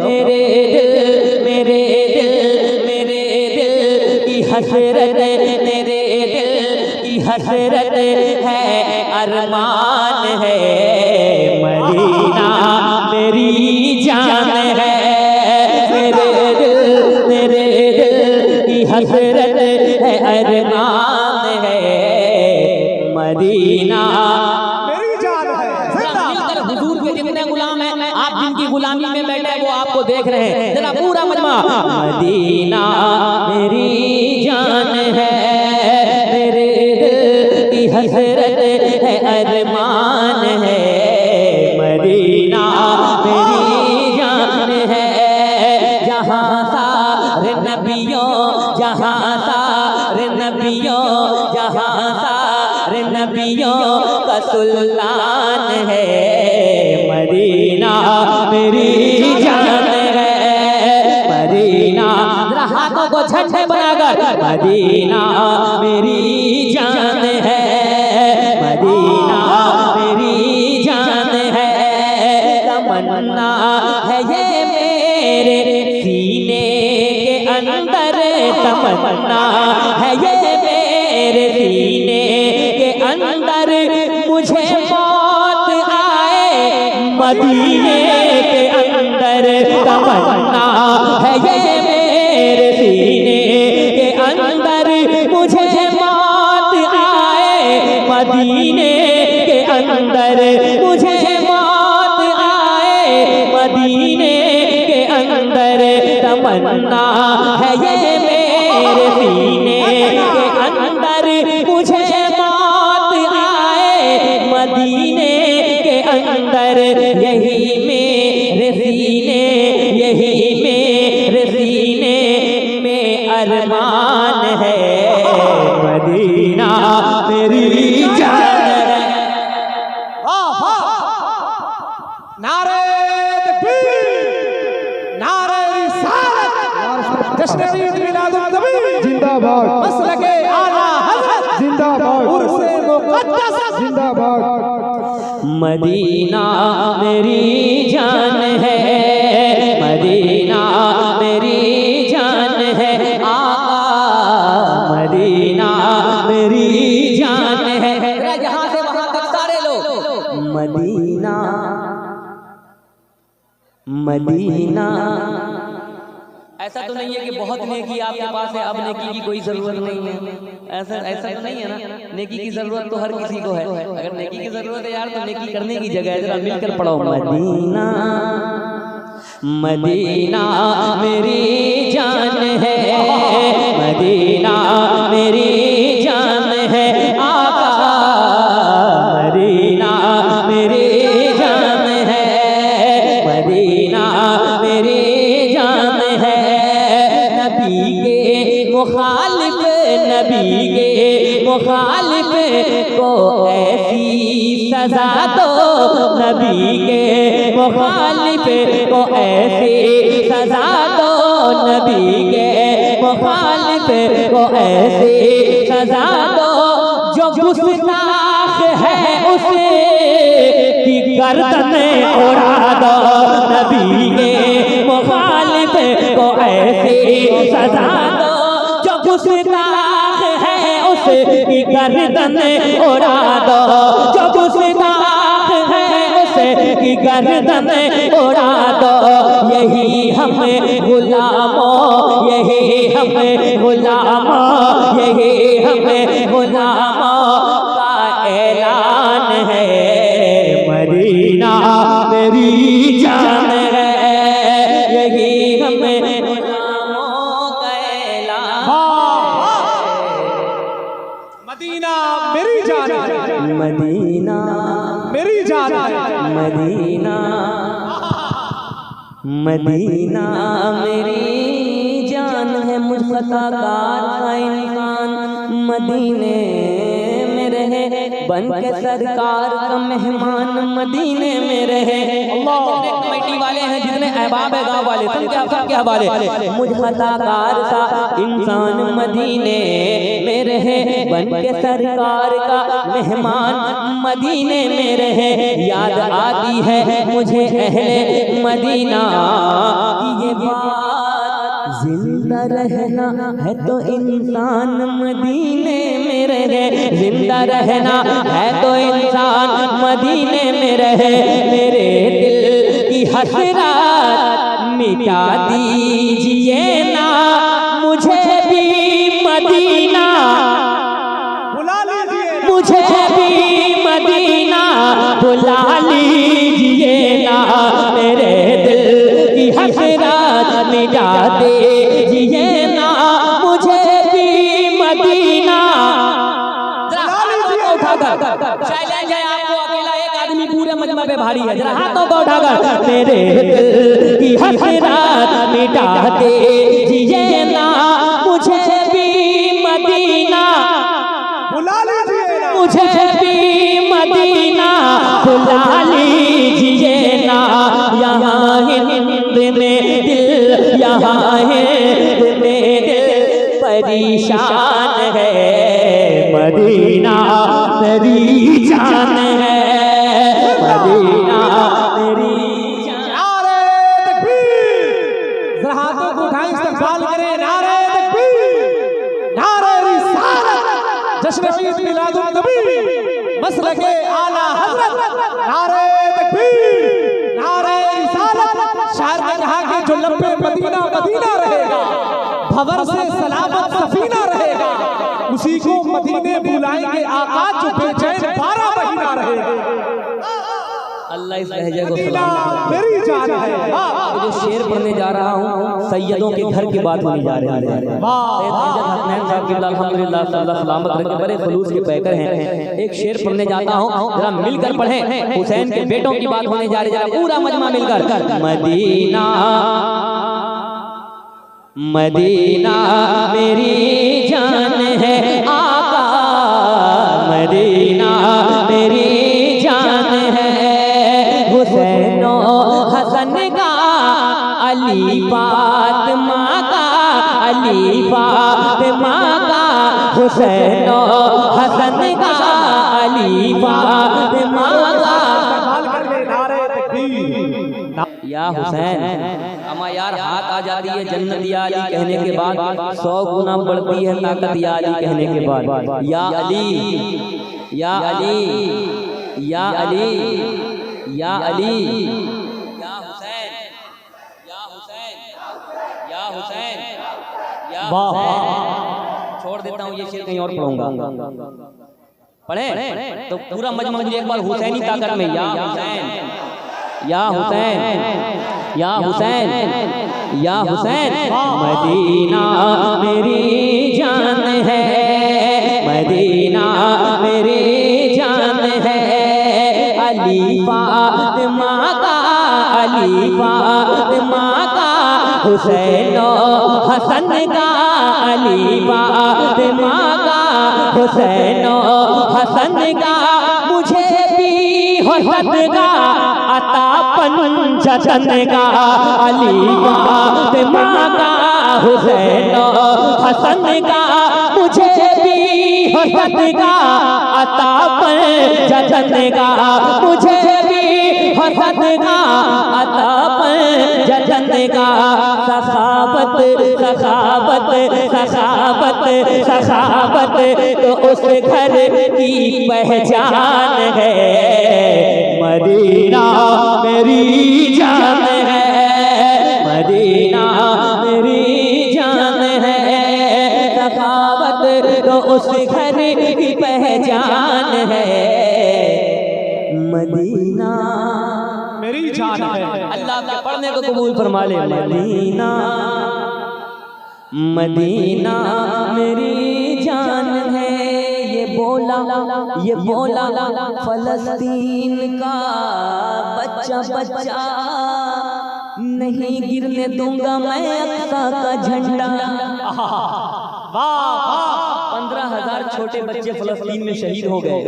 मेरे दिल की हसरत, मेरे दिल की हसरत है, अरमान है, मदीना मेरी जान है। मेरे दिल की हसरत है, अरमान है, मदीना मेरी जान है। मिलकर हुजूर के जितने गुलाम हैं, आप जिनकी गुलामी में बैठे हैं वो आपको देख रहे हैं, जरा पूरा मजमा। मदीना मेरी जान है, मेरे दिल की हसरत है, अरमान है, मदीना मेरी जान है। जहाँ सारे नबियों, जहाँ सारे नबियों, जहाँ सारे नबियों का सुल्तान है, मदीना मेरी जान है, मदीना। जरा हाथों को झंडे बनाकर, मदीना मेरी जान है, मदीना मेरी जान है। तमन्ना है ये मेरे सीने के अंदर, तमन्ना है ये मेरे सीने के अंदर, मुझे मौत आए मदीने के अंदर। तमन्ना है ये मेरे सीने के अंदर, मुझे मौत आए मदीने के अंदर, मुझे मौत आए मदीने के अंदर। तमन्ना है ये मेरे सीने के अंदर, मुझे मौत आए मदीने के अंदर। यही मेरे सीने, यही मेरे सीने में अरमान है, मदीना मेरी जान है। नारे तकबीर, नारे रिसालत, जश्न ईद मिलादुन नबी जिंदाबाद, मसलके आला हज़रत जिंदाबाद, उर्से मुक़द्दस जिंदाबाद। मदीना मेरी जान है, मदीना मेरी जान है, आका मदीना मेरी जान है। यहाँ से वहाँ तक सारे लोग मदीना, मदीना। ऐसा तो नहीं है कि बहुत नेकी आपके पास है, अब नेकी की कोई जरूरत नहीं है, ऐसा ऐसा तो नहीं है ना। नेकी की जरूरत तो हर किसी को है। अगर नेकी की जरूरत है यार, तो नेकी करने की जगह है, जरा मिलकर पढ़ो। मदीना मदीना मेरी जान है, मदीना मेरी जान है, आका मदीना मेरी जान है, मदीना मेरी जान है। नबी के मुखालिफ, नबी के मुखालिफ को ऐसी सजा दो, नबी के मुखालिफ को ऐसी सजा दो, नबी के मुखालिफ को ऐसी सजा दो, जो गुस्ताख है उसे की गर्दन उड़ा दो, नबी के मुखालिफ को ऐसी सजा दो, जो गुस्ताख है उसे की गर्दन उड़ा दो, जो गुस्ताख है उसे की गर्दन उड़ा दो। यही हमें गुलामों, यही हमें गुलामों, यही हमें गुलामों का ऐलान है, मदीना मेरी जान है, यही हमें गुलामों का ऐलान है। मदीना मेरी जान है, मदीना मेरी जान है, मदीना मदीना मेरी जान है। मुझ खताकार का इंसान मदीने में रहे, बन के सरकार का मेहमान मदीने में रहे। जितने कमेटी वाले हैं, जितने अहबाब है गाँव वाले, सब क्या हवाले, मुझ खताकार सा इंसान मदीने में रहे, बन के सरकार का मेहमान मदीने में रहे। याद आती है मुझे अहले मदीना रहना है तो इंसान मदीने में रहे, जिंदा रहना है तो इंसान मदीने में रहे। मेरे दिल की हसरत मिटा दीजिए ना, मुझे भी मदीना बुला लीजिए, मुझे भी मदीना बुला लीजिए ना। मेरे दिल की हसरत मिटा दीजिए ना, मुझे भी मदीना। चैलेंज है आपको, अकेला एक आदमी पूरे मजमा पे भारी है, जरा हाथों को उठाकर मेरे दिल की हसरत मिटा दीजिए ना, मुझे भी मदीना बुला लीजिए, मुझे भी मदीना बुला लीजिए ना। यहाँ हिंद में दिल, यहाँ हिंद में दिल परेशान है, मदीना मेरी जान है, मदीना मेरी जान। नारे तकबीर, जरा हाथों को उठाएं, इस्तक़बाल करें। नारे तकबीर, नारे रिसालत, जश्न ईद मिलादुन नबी, मसलके आला हज़रत। नारे तकबीर, नारे रिसालत। शायर ने कहा कि जो लम्बे मदीना मदीना रहेगा, भंवर से सलामत सफीना रहेगा, उसी को मदीने बुलाएंगे आका, जो बेचैन 12 महीना रहेगा। अल्लाह इस लहजे को मदीना सलाम। मेरी जान है। मैं जो शेर पढ़ने जा रहा हूँ, सैयदों के घर की बात होने जा रही है। सैयद अमजद हसनैन साहब की अल्हम्दुलिल्लाह अल्लाह सलामत रखे, बड़े खुलूस के पैकर हैं। एक शेर पढ़ने जाता हूँ, जरा मिलकर पढ़ें। हुसैन के बेटों की बात होने जा रही है, जरा पूरा मजमा मिलकर। मदीना मदीना मेरी जान है आका, मदीना मेरी जान है। हुसैन हसन का अली फातिमा का, अली फातिमा का, हुसैन हसन का अली फातिमा का। या हुसैन, अमा यार हाथ आ जाती है जन्नत या अली कहने के बाद, 100 गुना बढ़ती है ताकत या अली कहने के बाद। या अली, या अली, या अली, या अली, या हुसैन, या हुसैन, या हुसैन, या हुसैन। छोड़ देता हूँ ये शेर, कहीं और पढ़ूंगा। पढ़े तो पूरा मजमा मुझे एक बार हुसैनी ताकत में। या हुसैन, या हुसैन, या हुसैन, या हुसैन। मदीना मेरी जान है, मदीना मेरी जान है। अली फातिमा का, अली फातिमा का, हुसैन हसन का, अली फातिमा का, हुसैन हसन का। मुझे भी हसन का अतापन जतन का, अली फातिमा का, हुसैन हसन का। मुझे भी हसन का अतापन जतन का, मुझे भी हसन का अतापन जतन का। सखावत सखावत सखावत सखावत तो उस घर की पहचान है, मदीना मेरी जान है, मदीना मेरी जान है। सखावत तो उस घर की पहचान है, मदीना मेरी जान है। अल्लाह के पढ़ने को कबूल फरमा ले। मदीना मदीना मेरी जान है। ये बोला फलस्तीन का बच्चा बच्चा, नहीं गिरने दूंगा मैं अक्सा का झंडा। 15,000 छोटे बच्चे फलस्तीन में शहीद हो गए,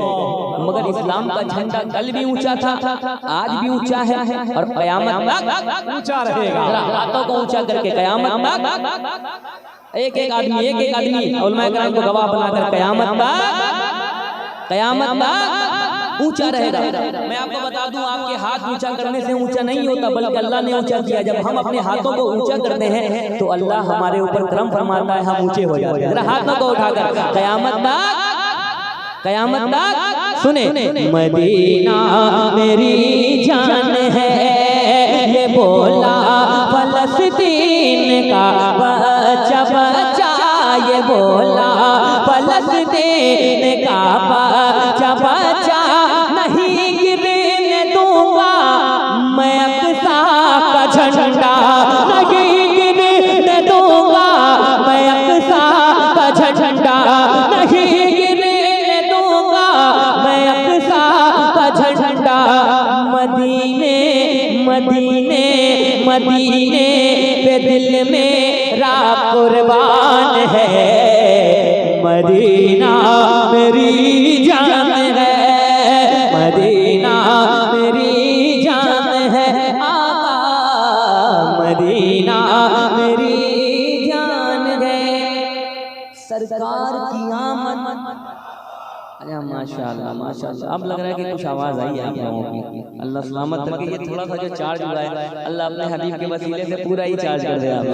मगर इस्लाम का झंडा कल भी ऊंचा था, आज भी ऊंचा है और कयामत तक ऊंचा रहेगा। हाथों को ऊंचा करके कयामत तक एक एक आदमी उलमाए कराम को गवाह बनाकर कयामत तक ऊंचा रहेगा। मैं आपको बता दूं, आपके हाथ ऊंचा करने से ऊंचा नहीं होता, बल्कि अल्लाह ने ऊंचा किया। जब हम अपने हाथों को ऊंचा करते हैं तो अल्लाह हमारे ऊपर करम फरमाता है, हम ऊंचे हो जाते हैं। जरा हाथों को उठाकर कयामत तक सुने। मदीना मेरी जान है, ये बोला फलस्तीन का बच्चा बच्चा, ये बोला फलस्तीन का बच्चा बच्चा, नहीं गिरने दूंगा मैं अक़सा का झंडा, नहीं गिरने दूंगा मैं अक़सा का झंडा, नहीं गिरने दूंगा मैं अक़सा का झंडा। मदीने मदीने मदीने पे दिल मेरा कुर्बान है, मदीना मेरी जान है, मदीना मेरी जान है, आका मदीना मेरी जान है। सरकार की आमद, अरे माशाल्लाह माशाल्लाह। अब लग रहा है कि कुछ आवाज़ आई है आप लोगों की। अल्लाह सलामत रखे। ये थोड़ा सा जो चार्ज हुआ है, अल्लाह अपने हबीब के वसीले से पूरा ही चार्ज कर दे आप।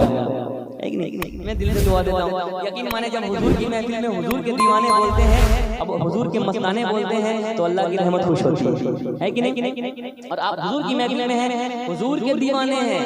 एक नहीं, मैं दिल से दुआ देता हूँ। यकीन माने जब हुजूर की महफिल में हुजूर के दीवाने बोलते हैं, अब हुजूर के मस्ताने बोलते हैं, तो अल्लाह की रहमत खुश होती है कि नहीं? और आप हुजूर की महफिल में हैं, हुजूर के दीवाने हैं,